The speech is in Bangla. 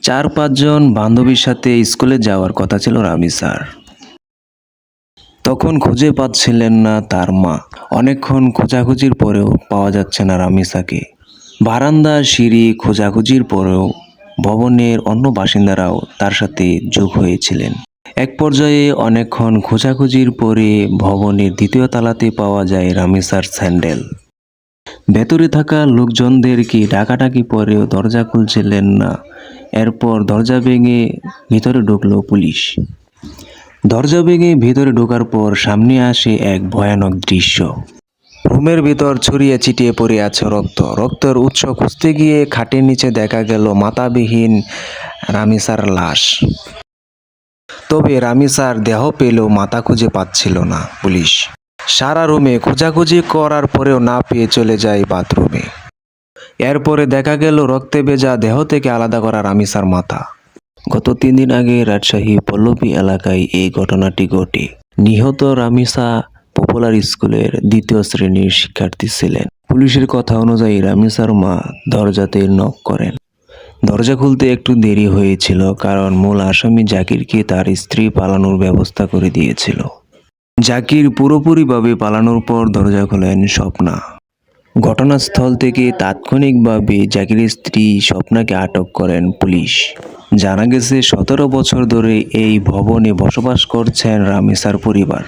4-5 জন বান্ধবীর সাথে স্কুলে যাওয়ার কথা ছিল রামিসার। তখন খুঁজে পাচ্ছিলেন না তার মা। অনেকক্ষণ খোঁজাখুঁজির পরেও পাওয়া যাচ্ছে না রামিসাকে। বারান্দা, সিঁড়ি খোঁজাখুঁজির পরেও ভবনের অন্য বাসিন্দারাও তার সাথে যোগ হয়েছিলেন। এক পর্যায়ে অনেকক্ষণ খোঁজাখুঁজির পরে ভবনের 2য় তলাতে পাওয়া যায় রামিসার স্যান্ডেল। ভেতরে থাকা লোকজনদেরকে ডাকাডাকি পরেও দরজা খুলছিলেন না। এরপর দরজা ভেঙে ভিতরে ঢুকলো পুলিশ। দরজা ভেঙে ভিতরে ঢোকার পর সামনে আসে এক ভয়ানক দৃশ্য। রুমের ভিতর ছড়িয়ে ছিটিয়ে পড়ে আছে রক্ত। রক্তের উৎস খুঁজতে গিয়ে খাটের নিচে দেখা গেল মাথাবিহীন রামিসার লাশ। তবে রামিসার দেহ পেলেও মাথা খুঁজে পাচ্ছিল না পুলিশ। সারা রুমে খোঁজাখুঁজি করার পরেও না পেয়ে চলে যায় বাথরুমে। এরপরে দেখা গেল রক্তে ভেজা দেহ থেকে আলাদা করা রামিসার মাথা। গত 3 দিন আগে রাজশাহী পল্লবী এলাকায় এই ঘটনাটি ঘটে। নিহত রামিসা পপুলার স্কুলের 2য় শ্রেণীর শিক্ষার্থী ছিলেন। পুলিশের কথা অনুযায়ী রামিসার মা দরজাতে নক করেন। দরজা খুলতে একটু দেরি হয়েছিল, কারণ মূল আসামি জাকিরকে তার স্ত্রী পালানোর ব্যবস্থা করে দিয়েছিল। জাকির পুরোপুরিভাবে পালানোর পর দরজা খোলেন স্বপ্না। ঘটনাস্থল থেকে তাৎক্ষণিকভাবে জাকিরের স্ত্রী স্বপ্নাকে আটক করেন পুলিশ। জানা গেছে 17 বছর ধরে এই ভবনে বসবাস করছেন রামিসার পরিবার।